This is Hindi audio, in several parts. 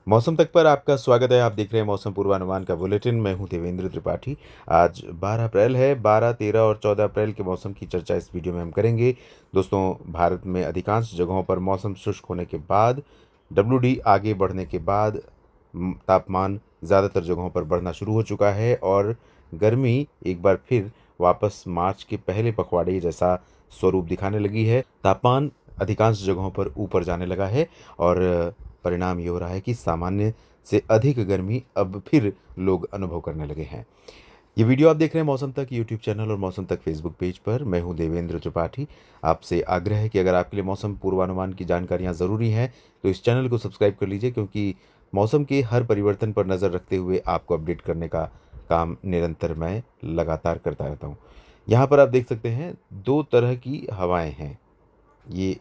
मौसम तक पर आपका स्वागत है। आप देख रहे हैं मौसम पूर्वानुमान का बुलेटिन। मैं हूं देवेंद्र त्रिपाठी। आज 12 अप्रैल है। 12, 13 और 14 अप्रैल के मौसम की चर्चा इस वीडियो में हम करेंगे। दोस्तों, भारत में अधिकांश जगहों पर मौसम शुष्क होने के बाद, डब्ल्यूडी आगे बढ़ने के बाद तापमान ज़्यादातर जगहों पर बढ़ना शुरू हो चुका है और गर्मी एक बार फिर वापस मार्च के पहले पखवाड़े जैसा स्वरूप दिखाने लगी है। तापमान अधिकांश जगहों पर ऊपर जाने लगा है और परिणाम ये हो रहा है कि सामान्य से अधिक गर्मी अब फिर लोग अनुभव करने लगे हैं। ये वीडियो आप देख रहे हैं मौसम तक यूट्यूब चैनल और मौसम तक फेसबुक पेज पर। मैं हूं देवेंद्र त्रिपाठी। आपसे आग्रह है कि अगर आपके लिए मौसम पूर्वानुमान की जानकारियां ज़रूरी हैं तो इस चैनल को सब्सक्राइब कर लीजिए, क्योंकि मौसम के हर परिवर्तन पर नज़र रखते हुए आपको अपडेट करने का काम निरंतर मैं लगातार करता रहता हूँ। यहाँ पर आप देख सकते हैं दो तरह की हवाएं हैं। ये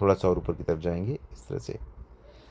थोड़ा सा और ऊपर की तरफ जाएंगे इस तरह से,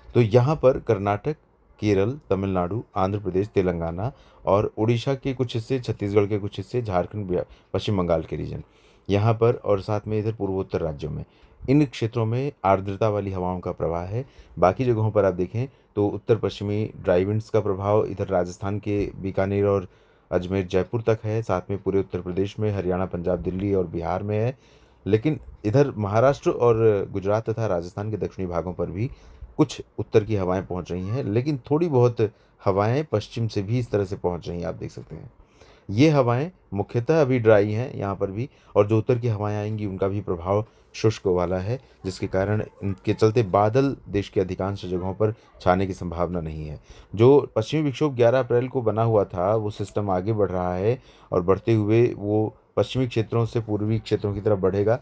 तो यहाँ पर कर्नाटक, केरल, तमिलनाडु, आंध्र प्रदेश, तेलंगाना और उड़ीसा के कुछ हिस्से, छत्तीसगढ़ के कुछ हिस्से, झारखंड, पश्चिम बंगाल के रीजन यहाँ पर, और साथ में इधर पूर्वोत्तर राज्यों में, इन क्षेत्रों में आर्द्रता वाली हवाओं का प्रवाह है। बाकी जगहों पर आप देखें तो उत्तर पश्चिमी ड्राई विंड्स का प्रभाव इधर राजस्थान के बीकानेर और अजमेर, जयपुर तक है। साथ में पूरे उत्तर प्रदेश में, हरियाणा, पंजाब, दिल्ली और बिहार में है। लेकिन इधर महाराष्ट्र और गुजरात तथा राजस्थान के दक्षिणी भागों पर भी कुछ उत्तर की हवाएं पहुंच रही हैं, लेकिन थोड़ी बहुत हवाएं पश्चिम से भी इस तरह से पहुंच रही हैं। आप देख सकते हैं ये हवाएं मुख्यतः अभी ड्राई हैं यहाँ पर भी, और जो उत्तर की हवाएं आएंगी उनका भी प्रभाव शुष्क वाला है, जिसके कारण इनके चलते बादल देश के अधिकांश जगहों पर छाने की संभावना नहीं है। जो पश्चिमी विक्षोभ 11 अप्रैल को बना हुआ था वो सिस्टम आगे बढ़ रहा है और बढ़ते हुए वो पश्चिमी क्षेत्रों से पूर्वी क्षेत्रों की तरफ बढ़ेगा।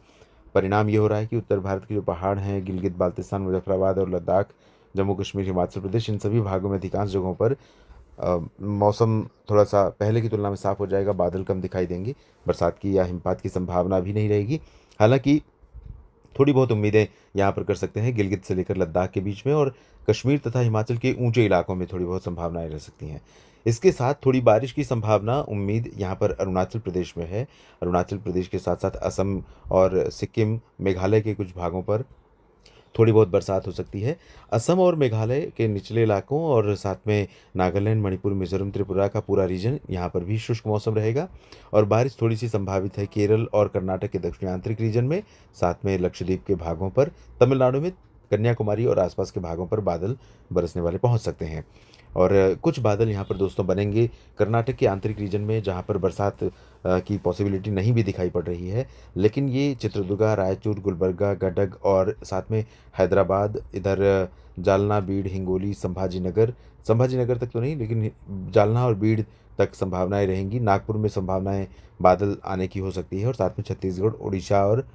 परिणाम ये हो रहा है कि उत्तर भारत के जो पहाड़ हैं, गिलगित बाल्टिस्तान, मुजफ्फराबाद और लद्दाख, जम्मू कश्मीर, हिमाचल प्रदेश, इन सभी भागों में अधिकांश जगहों पर मौसम थोड़ा सा पहले की तुलना में साफ हो जाएगा। बादल कम दिखाई देंगे। बरसात की या हिमपात की संभावना भी नहीं रहेगी। हालांकि थोड़ी बहुत उम्मीदें यहाँ पर कर सकते हैं गिलगित से लेकर लद्दाख के बीच में, और कश्मीर तथा हिमाचल के ऊंचे इलाकों में थोड़ी बहुत संभावनाएं रह सकती हैं। इसके साथ थोड़ी बारिश की संभावना उम्मीद यहाँ पर अरुणाचल प्रदेश में है। अरुणाचल प्रदेश के साथ साथ असम और सिक्किम, मेघालय के कुछ भागों पर थोड़ी बहुत बरसात हो सकती है। असम और मेघालय के निचले इलाकों और साथ में नागालैंड, मणिपुर, मिजोरम, त्रिपुरा का पूरा रीजन, यहाँ पर भी शुष्क मौसम रहेगा और बारिश थोड़ी सी संभावित है केरल और कर्नाटक के दक्षिणी आंतरिक रीजन में, साथ में लक्षद्वीप के भागों पर, तमिलनाडु में, कन्याकुमारी और आसपास के भागों पर बादल बरसने वाले पहुंच सकते हैं। और कुछ बादल यहाँ पर दोस्तों बनेंगे कर्नाटक के आंतरिक रीजन में, जहाँ पर बरसात की पॉसिबिलिटी नहीं भी दिखाई पड़ रही है। लेकिन ये चित्रदुर्गा, रायचूर, गुलबर्गा, गदग और साथ में हैदराबाद, इधर जालना, बीड़, हिंगोली, संभाजीनगर, संभाजीनगर तक तो नहीं लेकिन जालना और बीड़ तक संभावनाएं रहेंगी। नागपुर में संभावनाएं बादल आने की हो सकती है, और साथ में छत्तीसगढ़, उड़ीसा और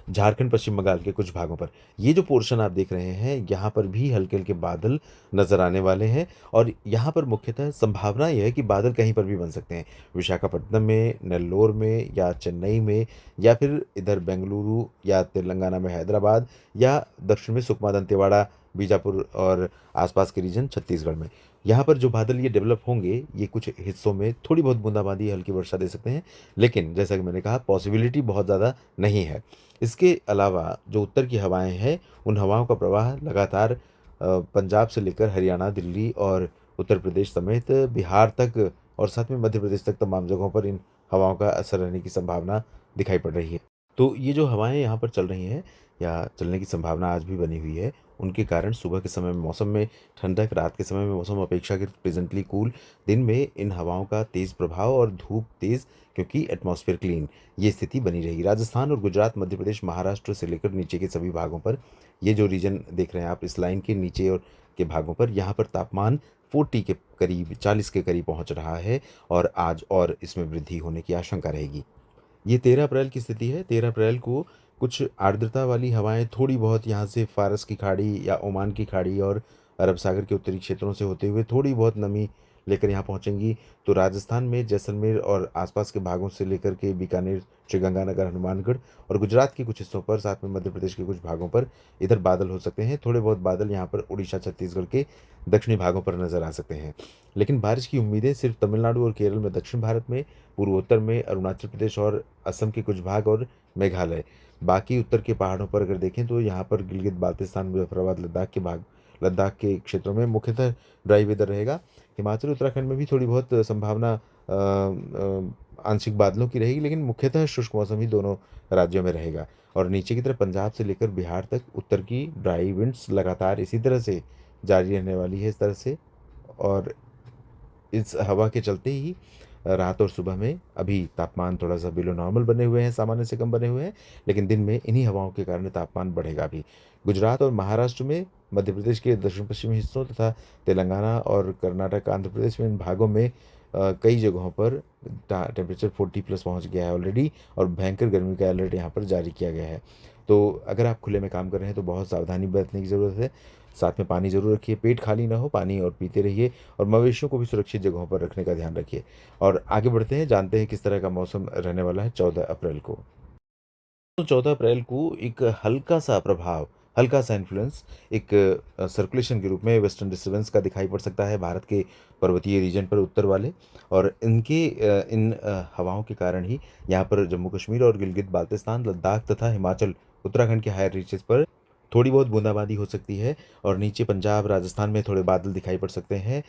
झारखंड, पश्चिम बंगाल के कुछ भागों पर, ये जो पोर्शन आप देख रहे हैं यहाँ पर भी हल्के हल्के बादल नजर आने वाले हैं। और यहाँ पर मुख्यतः संभावना यह है कि बादल कहीं पर भी बन सकते हैं। विशाखापट्टनम में, नेल्लोर में या चेन्नई में, या फिर इधर बेंगलुरु या तेलंगाना में हैदराबाद, या दक्षिण में सुकमा, दंतेवाड़ा, बीजापुर और आसपास के रीजन छत्तीसगढ़ में। यहाँ पर जो बादल ये डेवलप होंगे, ये कुछ हिस्सों में थोड़ी बहुत बूंदाबांदी, हल्की वर्षा दे सकते हैं, लेकिन जैसा कि मैंने कहा पॉसिबिलिटी बहुत ज़्यादा नहीं है। इसके अलावा जो उत्तर की हवाएं हैं, उन हवाओं का प्रवाह लगातार पंजाब से लेकर हरियाणा, दिल्ली और उत्तर प्रदेश समेत बिहार तक और साथ में मध्य प्रदेश तक तमाम जगहों पर इन हवाओं का असर रहने की संभावना दिखाई पड़ रही है। तो ये जो हवाएं यहाँ पर चल रही हैं या चलने की संभावना आज भी बनी हुई है, उनके कारण सुबह के समय में मौसम में ठंडक, रात के समय में मौसम अपेक्षाकृत प्रेजेंटली कूल, दिन में इन हवाओं का तेज़ प्रभाव और धूप तेज़, क्योंकि एटमॉस्फेयर क्लीन, ये स्थिति बनी रहेगी। राजस्थान और गुजरात, मध्य प्रदेश, महाराष्ट्र से लेकर नीचे के सभी भागों पर, ये जो रीजन देख रहे हैं आप इस लाइन के नीचे और के भागों पर, यहाँ पर तापमान 40 के करीब, 40 के करीब पहुँच रहा है और आज और इसमें वृद्धि होने की आशंका रहेगी। ये 13 अप्रैल की स्थिति है। 13 अप्रैल को कुछ आर्द्रता वाली हवाएं थोड़ी बहुत यहाँ से फारस की खाड़ी या ओमान की खाड़ी और अरब सागर के उत्तरी क्षेत्रों से होते हुए थोड़ी बहुत नमी लेकर यहाँ पहुँचेंगी। तो राजस्थान में जैसलमेर और आसपास के भागों से लेकर के बीकानेर, श्रीगंगानगर, हनुमानगढ़ और गुजरात के कुछ हिस्सों पर, साथ में मध्य प्रदेश के कुछ भागों पर इधर बादल हो सकते हैं। थोड़े बहुत बादल यहाँ पर उड़ीसा, छत्तीसगढ़ के दक्षिणी भागों पर नजर आ सकते हैं। लेकिन बारिश की उम्मीदें सिर्फ तमिलनाडु और केरल में, दक्षिण भारत में, पूर्वोत्तर में, अरुणाचल प्रदेश और असम के कुछ भाग और मेघालय। बाकी उत्तर के पहाड़ों पर अगर देखें तो यहाँ पर गिलगित बाल्टिस्तान, मुजफ्फराबाद, लद्दाख के भाग, लद्दाख के क्षेत्रों में मुख्यतः ड्राई वेदर रहेगा। हिमाचल उत्तराखंड में भी थोड़ी बहुत संभावना आंशिक बादलों की रहेगी, लेकिन मुख्यतः शुष्क मौसम ही दोनों राज्यों में रहेगा। और नीचे की तरफ पंजाब से लेकर बिहार तक उत्तर की ड्राई विंड्स लगातार इसी तरह से जारी रहने वाली है, इस तरह से। और इस हवा के चलते ही रात और सुबह में अभी तापमान थोड़ा सा बिलो नॉर्मल बने हुए हैं, सामान्य से कम बने हुए हैं, लेकिन दिन में इन्हीं हवाओं के कारण तापमान बढ़ेगा भी। गुजरात और महाराष्ट्र में, मध्य प्रदेश के दक्षिण पश्चिमी हिस्सों तथा तेलंगाना और कर्नाटक, आंध्र प्रदेश में, इन भागों में कई जगहों पर टेम्परेचर 40+ पहुंच गया है ऑलरेडी, और भयंकर गर्मी का अलर्ट यहाँ पर जारी किया गया है। तो अगर आप खुले में काम कर रहे हैं तो बहुत सावधानी बरतने की ज़रूरत है। साथ में पानी ज़रूर रखिए, पेट खाली ना हो, पानी और पीते रहिए, और मवेशियों को भी सुरक्षित जगहों पर रखने का ध्यान रखिए। और आगे बढ़ते हैं, जानते हैं किस तरह का मौसम रहने वाला है 14 अप्रैल को। तो 14 अप्रैल को एक हल्का सा प्रभाव, हल्का सा इन्फ्लुएंस एक सर्कुलेशन के रूप में वेस्टर्न डिस्टर्बेंस का दिखाई पड़ सकता है भारत के पर्वतीय रीजन पर, उत्तर वाले। और इन हवाओं के कारण ही यहाँ पर जम्मू कश्मीर और गिलगित बाल्तिस्तान, लद्दाख तथा हिमाचल उत्तराखंड के हायर रीचेस पर थोड़ी बहुत बूंदाबांदी हो सकती है। और नीचे पंजाब, राजस्थान में थोड़े बादल दिखाई पड़ सकते हैं।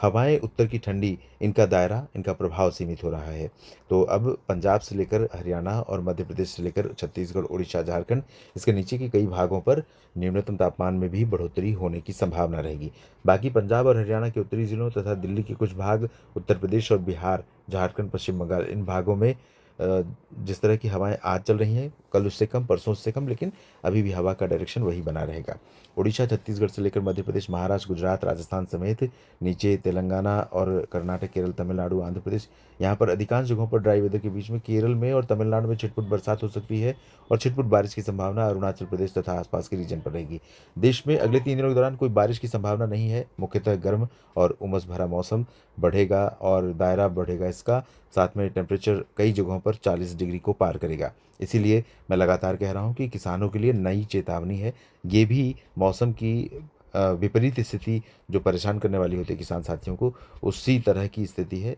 हवाएं उत्तर की ठंडी, इनका दायरा, इनका प्रभाव सीमित हो रहा है। तो अब पंजाब से लेकर हरियाणा और मध्य प्रदेश से लेकर छत्तीसगढ़, उड़ीसा, झारखंड, इसके नीचे के कई भागों पर न्यूनतम तापमान में भी बढ़ोतरी होने की संभावना रहेगी। बाकी पंजाब और हरियाणा के उत्तरी जिलों तथा दिल्ली के कुछ भाग, उत्तर प्रदेश और बिहार, झारखंड, पश्चिम बंगाल, इन भागों में जिस तरह की हवाएं आज चल रही हैं, कल उससे कम, परसों उससे कम, लेकिन अभी भी हवा का डायरेक्शन वही बना रहेगा। उड़ीसा, छत्तीसगढ़ से लेकर मध्य प्रदेश, महाराष्ट्र, गुजरात, राजस्थान समेत नीचे तेलंगाना और कर्नाटक, केरल, तमिलनाडु, आंध्र प्रदेश, यहाँ पर अधिकांश जगहों पर ड्राई वेदर के बीच में केरल में और तमिलनाडु में छिटपुट बरसात हो सकती है, और छिटपुट बारिश की संभावना अरुणाचल प्रदेश तथा आसपास के रीजन पर रहेगी। देश में अगले 3 दिनों के दौरान कोई बारिश की संभावना नहीं है। मुख्यतः गर्म और उमस भरा मौसम बढ़ेगा और दायरा बढ़ेगा इसका। साथ में टेम्परेचर कई जगहों पर 40 डिग्री को पार करेगा। इसीलिए मैं लगातार कह रहा हूँ कि किसानों के लिए नई चेतावनी है। ये भी मौसम की विपरीत स्थिति जो परेशान करने वाली होती है किसान साथियों को, उसी तरह की स्थिति है।